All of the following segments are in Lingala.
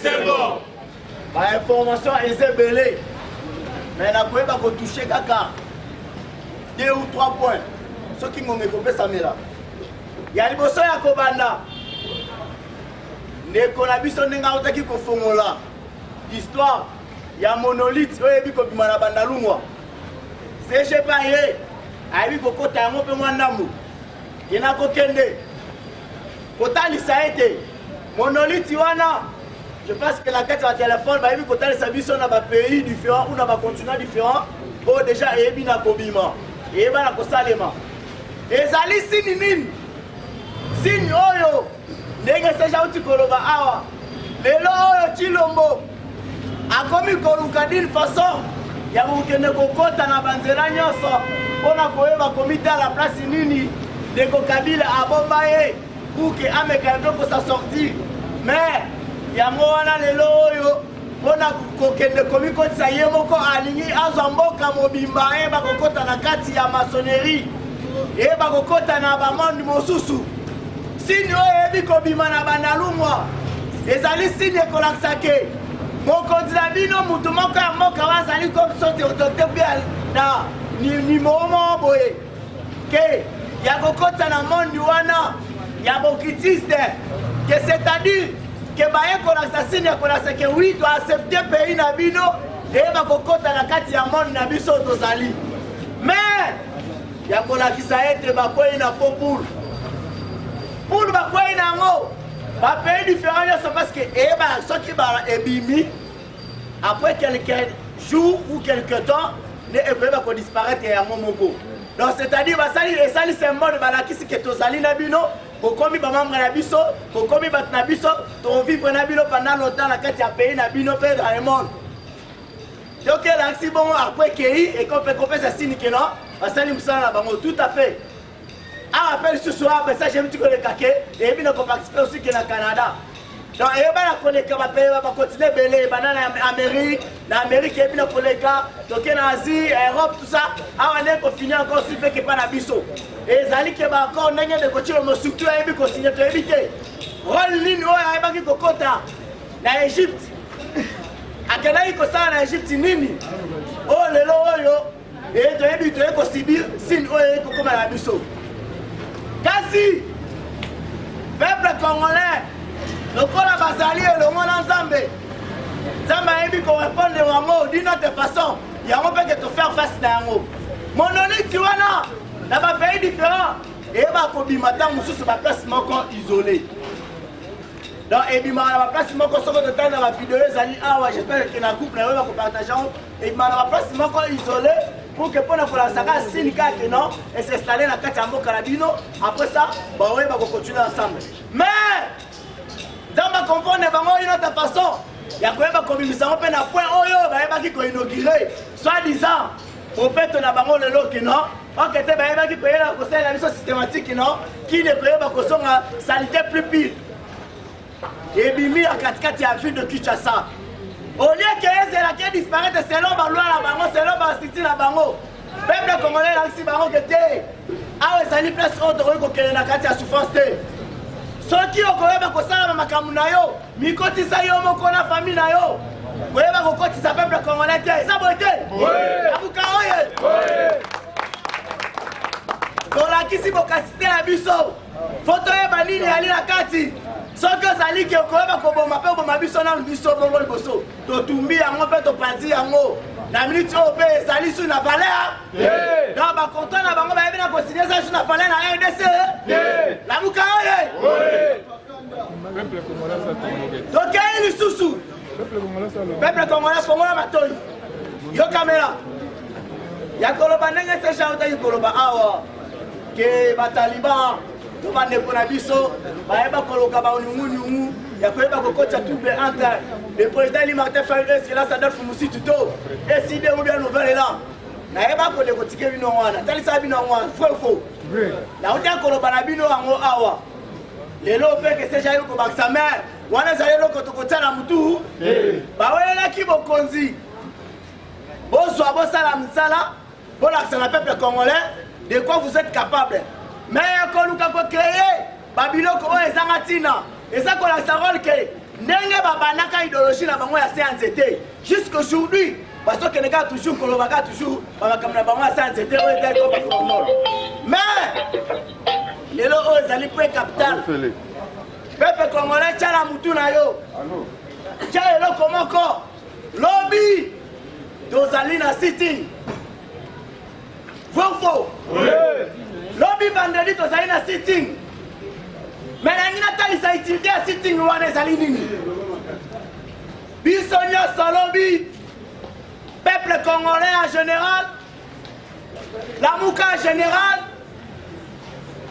c'est bon. Information est belée. Mais la pouvez pas toucher caca. 2 ou 3 points. Ceux qui m'ont mécopé ça là. Il y a les bossons à Kobanda. Ne konabiso nenga otaki kofongola. Histoire. Il y a monolithe. Oyebi ko bimana banda lungwa. C'est je pas yé. Ayebi ko kota mo pe mwandamu. Yena ko kende. Kota li ça été. Monolithe wana. Je pense que la carte à téléphone va évidemment que les biso na ba pays différents ou na ba continent différents. Oh déjà ebi na kobima. Eba na kosalema. Ezali sini nini? Sini oyo. Ndenge seja uti koloba awa. Lelo oyo Chilombo. Akomi koluka d'une façon. Ya kokende kokota na banzela nyonso. Pona koyeba komite à la place nini. Ndeko Kabila abomba ye. Pour que ameka ndoko sa sortie. Mais yango wana lelo oyo pona kokende komi kotisa ye moko alingi azwa mboka mobimba ye bakokota na kati ya maçonnerie ye bakokota na bamondi mosusu sini oyo eyebi kobima na bandalumwa ezali sini ekolakisa ke mokonzi na bino mutu moko ya mboka wazali komsote otote bia na nimero moko boye ke ya kokota na mondi wana ya bokitiste ke c'est-à-dire que baye kolakisa sini ekolakisa ke oui to accepter pays na bino eyeba kokota na kati ya monde na biso tozali mais ya kolakisa ete bakwei na fo pour bakwei nango bapays différents nyonso parce que eyeba soki ebimi après quelques jours ou quelques temps ne ekoyeba kodisparaître yango moko donc c'est-à-dire basali esali symbole balakisi ke tozali na bino kokomi bamambre na biso kokomi bato na biso tovivre na bino pendant longtemps na kati ya pays na bino mpe dans le monde donc elakisi bongo après kei ekopesa sini ke non basali mosala na bango tout à fait awa mpe lisusu awa message ebi ti koleka ke eyebi na koparticipe aussi ke na Canada donc eyeba na koleka bapays bakontinue ebele bana na Amérique eyebi na koleka toke na Asie Europe tout ça awa nde kofini encore si mpe ke mpa na biso ezali ke baakord ndenge ndeko Chilombo surtout ayebi kosigne toyebi te role nini oyo ayebaki kokota na Egypte akendaki kosala na Egypte nini oyo lelo oyo toyebi toye kosibir sine oyo eyei kokoma na biso kasi peuple congolais lokola bazali elongo na nzambe nzambe ayebi korépondre yango d'une autre façon yango mpe ke tofaire face na yango monolithe wana na bapays différents eyeba kobima ntango mosusu baplace moko isolé donc ebimaka na baplace moko soko totali na bavideo ezali awa j'espère ke na groupe na yoyeba kopartage yango ebimaka na baplace moko isolé pour que mpona kolasaka sini kaka non esinstalle na kati ya mboka na bino après ça baoyeba kocontinue ensemble mais nzambe akonfondre bango une autre façon ya koyeba kobimisa yango mpe na point oyo bayebaki koinaugure soi-disant prophète na bango lelo kino oke te bayebaki koyela kosalela biso systématique non kine koyeba kosonga salité plus pire ebimi ya katikati ya ville de Kinshasa au lieu ke ezelaki edisparaître selon baloi na bango selon bainstitut na bango peuple congolais elakisi bango ke te awa ezali place oyo tokoki kokende na kati ya souffrance te soki okoyeba kosala makambo na yo mikotisa yo moko na famille na yo koyeba kokotisa peuple congolais te eza boye te abuka oye tolakisi bokasite na biso fo toyeba nini yali na kati soki ozali ke okoyeba koboma mpe oboma biso nanu biso bongo liboso totumbi yango mpe topanzi yango na minute oyo mpe ezali su na valeur donc bakontant na bango bayebi na kosinye ezali su na valeur na RDC lamuka oye tokei lisusu peuple congolais fongola matoi yo kamera ya koloba ndenge seja otaki koloba awa ke bataliban to bandeko na biso bayeba koloka bauniungu ya koyeba kokotisa trouble entre le président Eli Martin Fayulu et Silas Adolphe Musutu to eside ou bien nouvelle là nayeba koleko tike bino wana talisa bino wana faux na uta koloba na bino yango awa lelo mpe ke seja yo kobakisa mer wana ezali eloko tokotala mutu bawelelaki bokonzi bozwa bosala mosala bolakisa na peuple congolais de quoi vous êtes capable mais koluka kocreye babiloko oyo ezanga ntina eza kolakisa role ke ndenge babanaka idéologie na bango ya CNZT jusqu'aujourd'hui parce que neka toujours kolobaka toujours bamakamna bango ya CNZT oyo ezali ko baformol mais lelo oyo ezali pre capital peuple congolais tia na mutu na yo tia eloko moko lobi tozali na sitting faux lobi vendredi tozali na sitting mais nangi natalisa utilité ya sitting wana ezali nini biso nyonso lobi peuple congolais en général Lamuka en général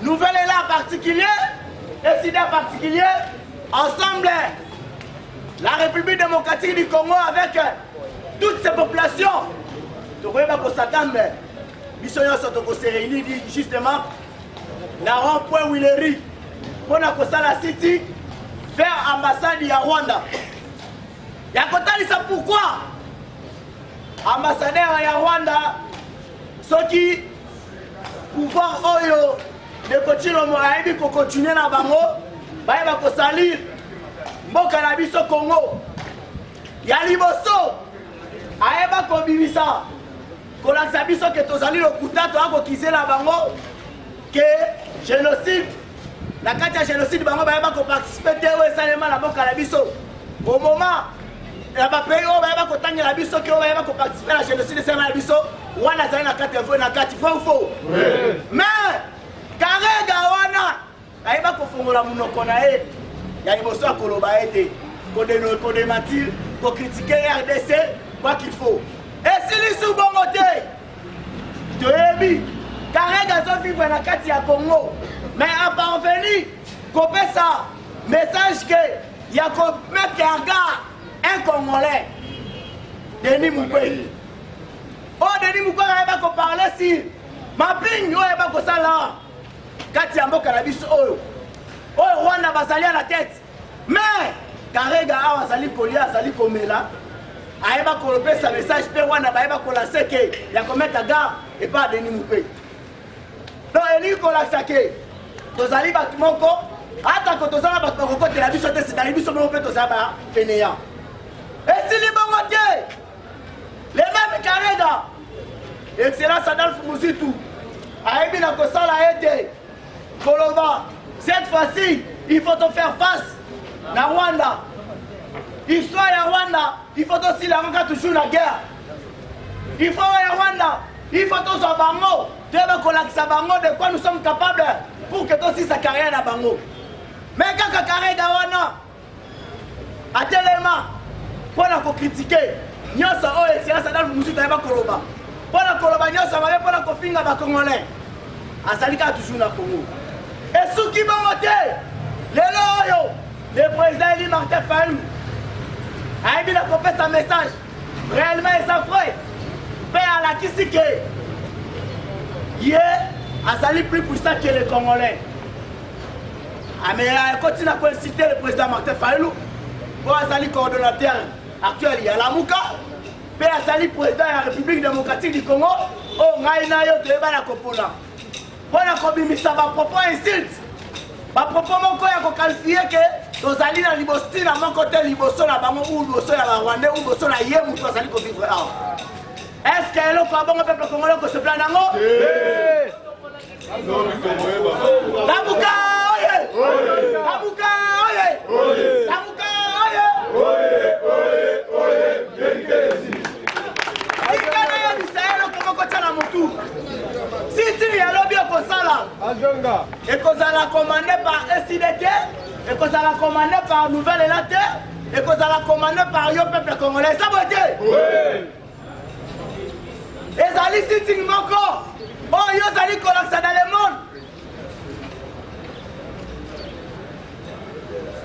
Nouvelle Élan en particulier et Sida en particulier ensemble la République démocratique du Congo avec toutes ses populations tokoye bakosatamba biso nyonso tokose réunir justement na rond-point Willery mpona kosala city faire ambassade ya Rwanda ya kotalisa pourquoi ambassadeur ya Rwanda soki pouvoir oyo de Kochilomo ayebi kokontinue na bango bayeba kosalir mboka na biso Congo ya liboso ayeba kobimisa kolakisa biso ke tozali lokuta toakokizela bango ke génocide na kati ya génocide bango bayeba koparticipe te oyo esalema na mboka na biso au moment ya bapeyi oyo bayeba kotangela biso ke oyo bayeba koparticipe na génocide esalema na biso wana azali na kati faux mais Karega wana ayeba kofongola munoko na ye ya liboso ya koloba ete kodematir kokritike RDC quoi qu'il faut esili su bongo te toyebi Karega azovivre na kati ya Congo mais a parvenu kopesa message que ya komettre en garde un Congolais Denis Mukwege Denis Mukwege ayeba koparle si mapingi oyo ayeba kosala kati ya mboka na biso oyo Rwanda bazali à la tête mais Karega awa azali kolia azali komela ayeba kolopesa message pe Rwanda bayeba kolanse ke ya komettre garde et pas Denis Mukwege donc eli kolakisa ke tozali bato moko ata ko tozala bato bakokotela biso te sidali biso moko mpe tozala bafeneya esili bongo te le même Karega excellence Adolphe Muzitu ayebi na kosala ete koloba cette fois-ci il faut te faire face na Rwanda histoire ya Rwanda il faut aussi la rencontre toujours la guerre il faut ya Rwanda il faut tozwa bango tebe kolakisa bango de quoi nous sommes capables pour que aussi sa carrière na bango mais kaka Karega wana atelema mpona kocritiquer nyonso oyo excellence Adolphe Muzitu ayeba koloba mpona koloba nyonso mabe mpona kofinga bacongolais azali kaka toujours na Congo esuki bongo te lelo oyo le président Eli Martin Fayulu ayebi na kopesa message réellement eza vrai mpe alakisi ke ye azali plus puissant que les Congolais mais akoti na koinciter le président Martin Fayulu po azali coordonnateur actuel ya Lamuka mpe azali président ya République démocratique du Congo oyo ngai na yo toyeba na kopona mpona kobimisa bapropos insulte bapropos moko ya kokalifie ke tozali na libosi na moko te liboso na bango ou liboso ya barwandais ou liboso na ye moto azali kovivre awa est-ce que eloko ya bongo peuple congolais kosepela nango Lamuka oye Lamuka oye Lamuka ikana ya bisaelo komoko tia na motu siti ya lobi ekosala ekozala commandé par SIDT ekozala commandé par Nouvelle Élan te ekozala commandé par yo peuple congolais eza boye te ezali sitting moko oyo ozali kolakisa dans le monde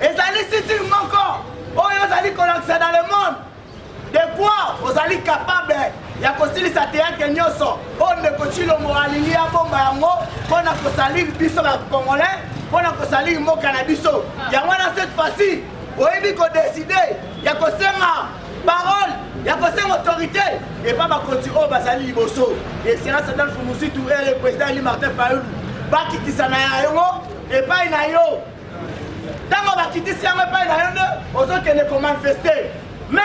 ezali sitting moko oyo ozali kolakisa dans le monde de quoi ozali capable ya kosilisa théâtre nyonso oyo ndeko Tshilombo alingi abomba yango mpona kosalir biso bacongolais mpona kosalir mboka na biso yango wana cette fois-ci oyebi kodeside ya kosenga parole ya kosenga autorité epa bakonzi oyo bazali liboso excellence Adolphe Muzitu et le président Eli Martin Fayulu bakitisa na yango epai na yo Tant qu'on va quitter si on ne pas aux autres qui ne manifester. Mais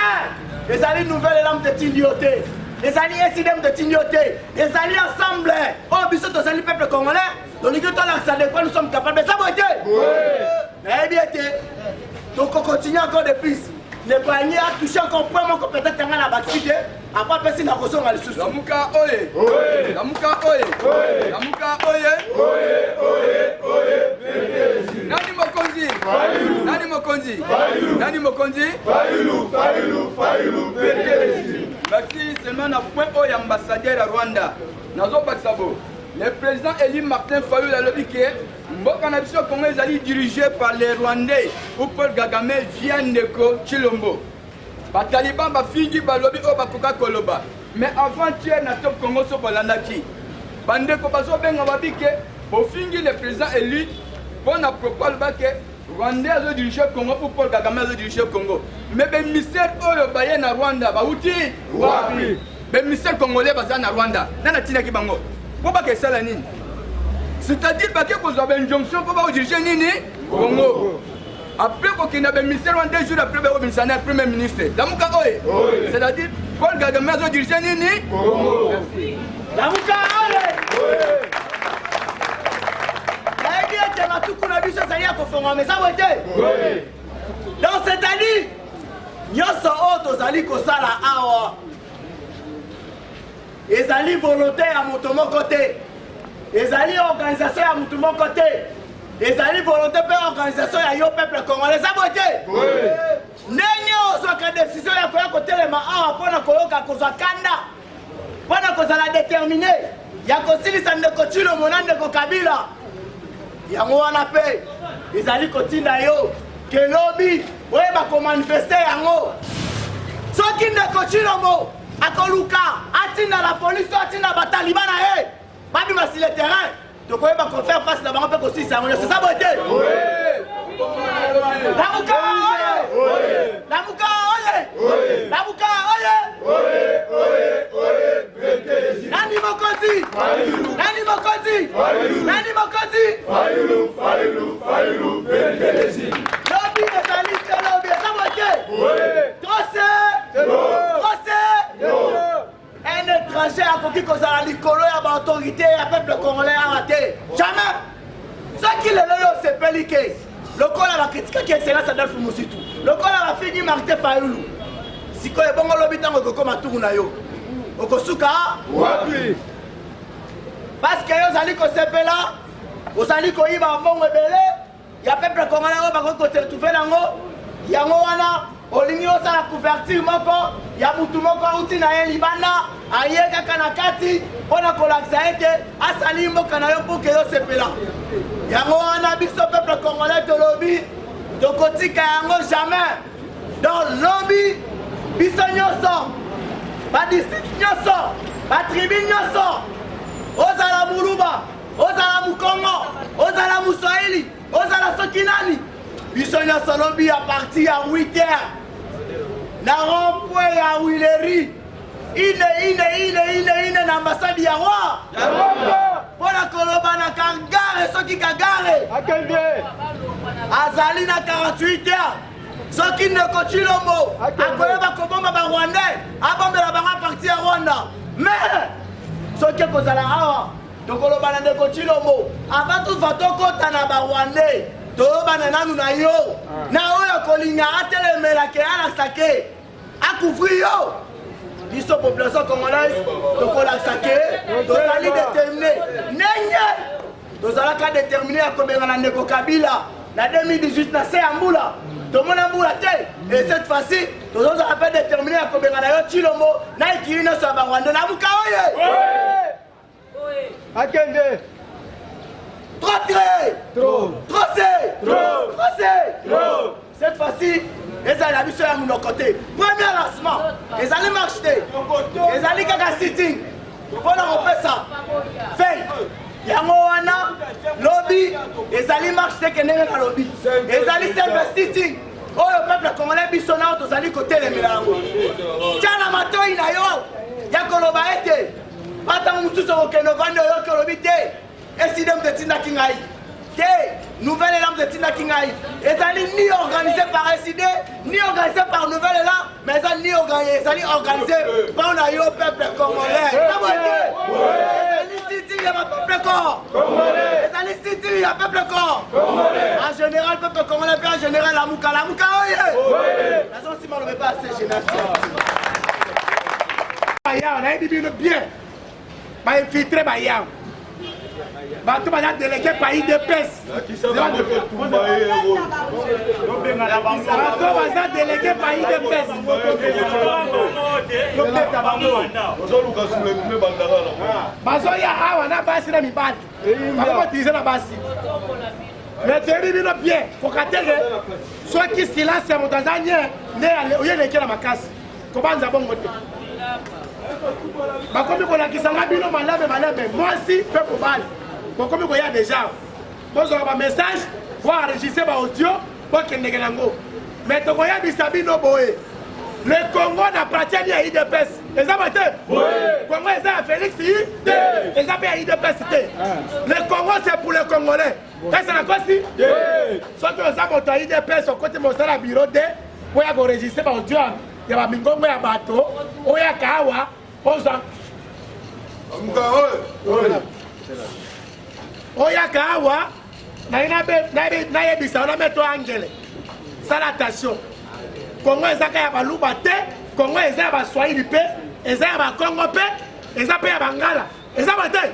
les alliés nouvelles lames de Tinioté, les alliés incidents de Tinioté, les alliés ensemble, oh, bisous aux alliés peuple congolais, donc nous sommes capables de saboter. Mais bien, donc on continue encore de plus. Les poignets à toucher encore point, mon peut-être qu'on a la bâtisse. Après, personne n'a besoin de sous. Lamuka oye! Lamuka oye! Lamuka oye! Nani Mokonzi? Nani Mokonzi? Nani Mokonzi? Merci seulement na point oye ambassadeur à Rwanda. Nazo Baksabo. Le président Elie Martin Fayulu a dit que Mboka na biso Congo est dirigé par les Rwandais ou Paul Kagame vient de Chilombo. Les talibans ba fingi ba lobby o ba koka koloba. Mais avant-hier na top Congo so balandaki. Bande ko bazo benga ba bike bo fingi le président élu pour na propos ba ke Rwandais a dirigé Congo ou Paul Kagame a dirigé Congo. Mais ben ministère oyo ba ye na Rwanda ba uti wapi. Ben ministère congolais ba na Rwanda. Nana tina ki bango. Pourquoi que ça la nini? C'est-à-dire que vous avez une jonction pour vous diriger Nini Congo. Après qu'il y a un ministère, deux jours après, vous avez un premier ministre. C'est-à-dire Paul Kagame a dirigé Nini Congo. Merci. Dans cette année, nous sommes tous allés au Sala Awa. Les alliés volontaires à mon côté. Les alliés organisation à mon côté. Les alliés volontaires pour l'organisation à yon peuple congolais. Les sabotés. N'est-ce pas que la décision est à côté de ma pour la coloca à Kanda. Pour la déterminer. Il y a aussi les de Kochi, le monant de Kabila. Il y a un paix. Les alliés continuent à yo. Que lobby. Oui, va manifester en haut. Ceux qui ne continuent pas. Akoluka, atina la police, atina la Taliban, babi ma sur le terrain. Donc on va faire face à la banque aussi, c'est ça beauté. Lamuka oye! Lamuka oye! Lamuka oye! Nani Mokonzi! Nani Mokonzi! Nani Mokonzi! Lobby de Salis, lobby, ça beauté. Un étranger a compris qu'on a l'icolo, il y a l'autorité, il y a le peuple congolais à rater. Jamais. Ce qui est là, c'est péliqué. Le col a la critique qui est excellent, ça donne tout. Le col a la fille Martin Fayulu. Si vous avez bon l'habitant, vous avez un tour. Vous avez parce que vous allez qu'on s'appelle là, vous allez qu'on y va bon rebelle. Il y a le peuple congolais qui va se retrouver dans l'eau. Il y a un olingi osala couverture moko ya mutu moko uti na ye libanda ayeka kana kati pona kolakisa ete asali mboka na yo pour que yo sepela yango wana biso peuple congolais tolobi tokotika yango jamais dans lobby biso nyonso badistrict nyonso batribune nyonso ozala muluba ozala mukongo ozala muswahili ozala soki nani biso nyonso lobby à partir à 8h na rond-point ya Wileri ine na ambassade ya roi pona koloba na kangare soki kagare azali na 48 heures soki ndeko Chilombo akoyeba kobomba ba Rwandais abombela bango parti ya Rwanda mais soki kozala awa tokoloba na ndeko Chilombo avant tout va tokota na ba Rwandais tobana nanu na yo na oyo kolinga atelemela ke alakisake akouvrir yo biso population congolaise tokolakisake tozali déterminé ndenge tozalaka déterminé ya kobenga na ndeko Kabila na 2018 na se ya mbula tomona mbula te et cette fois-ci tozozala mpe déterminé ya kobenga na yo Chilombo na ekili nyonso ya barwanda na muka oye akende trop tiré, trop c'est, trop c'est. Cette fois-ci, les allez habiter sur mon côté. Premier lancement, les allez marcher, les allez caca sitting. Pour la refaire ça, fait. Yamoana, lobby, les allez marcher que n'est pas lobby. Les allez faire sitting. Oh le peuple congolais bisonna aux allez côté les milango. Tiens la matin il a yo, yakoloba été. Pas tant mutu so que no vando yo que lobby té. Et si dem de tina kingai. que Nouvelle Élan de Tina Kingaï. Et ça n'est ni organisé par SID, ni organisé par Nouvelle Élan, mais ça n'est organisé par le peuple congolais. Ça va dire, il y a un peuple congolais. Il y a un peuple congolais. En général, le peuple congolais, en général, la Mouka, oui. La zone, si on ne veut pas assez génération. On a dit bien. Ba infiltré ba yao. Ba tout ba délégué par IDPS. Ba délégué par IDPS. Bazoya awa na basi na mibali. Ba utiliser na basi. Mais tu dis bien, faut katege. Soit qui silence mon Tanzanie, né oyele kela makasi. Kobanza bongo te. Bakomi kolakisanga bino malabe mwasi pe kobali bokomi koya déjà bozwa ba message bo enregistrer ba audio bokendeke nango mais tokoyebisa bino boye le Congo n'appartient à IDPS eza bate Congo eza ya Félix eza pe ya IDPS te le Congo c'est pour les Congolais eza na kosi soki oza moto ya IDPS okoti mosala bureau de oya koenregistrer ba audio ya ba mingongo ya bato oya kawa oza oyaka awa nayebisa ona meto angele sala attention Congo ezaka ya baluba te Congo eza ya baswahili pe eza ya bakongo pe eza pe ya bangala eza bate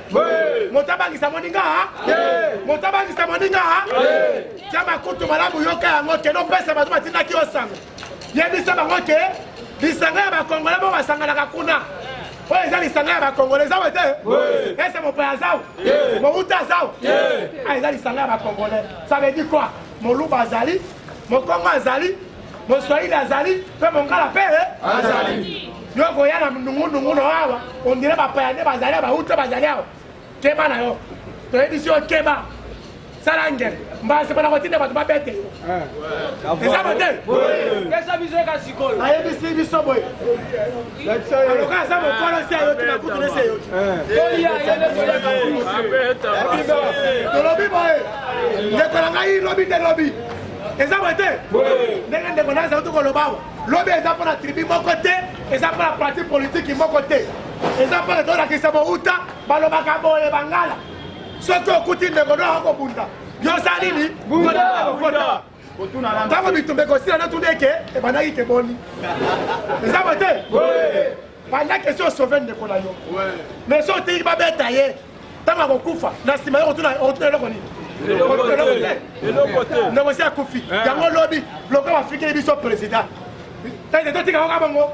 moto abangisa moninga moto abangisa moninga tia makutu malamu yoka yango keno pesa bato batindaki osanga yebisa bango ke lisanga ya bakongole bo basanganaka kuna oyo eza lisanga ya bakongole eza we te ese mopaya zao mouta zao eza lisanga ya bakongole ça veut dire quoi moluba azali mokongo azali moswahili azali mpe mongala mpe azali yoko ya na nungununguno awa ondire bapaya nde bazali bauta bazali awa keba na yo toyebisi yo keba sala ngele mbasi mpona kotinda bato babete yo eza bote eza biso eka sikolo ayebisi biso boye aloka aza mokolo si ayoti makutu nesi ayoti tolobi boye ndeko na ngai lobi nde lobi eza bote ndenge ndeko na eza koloba awa lobi eza mpona tribu moko te eza mpona parti politiki moko te eza mpona tolakisa bouta balobaka boye bangala soki okuti ndeko no akobunda yosali nini bunda ntango bitumba ekosila natunda eke ebandaki keboni eza bote bandaki esi osauve ndeko na yo mais so otiki babeta ye ntango akokufa na nsima yo otuna eloko nini ndeko esi akufi yango lobi loka bafikeli biso président tete totika oka bongo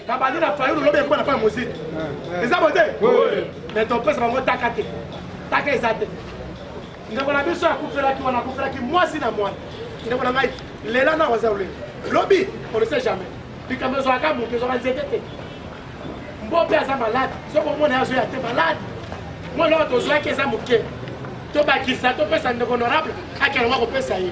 babandi na fayulu lobi ekubana mpa ya moziki eza bote mais topesa bango taka te taka eza te ndeko na biso akufelaki wana akufelaki mwasi na mwana ndeko na ngai lela na waza ule lobi on ne sait jamais likambo ezwaka moto ezwaka nzete te mbo mpe aza malade soki omona azoya te malade mwana oyo tozwaki eza moke tobakisa topesa ndeko honorable akelango kopesa ye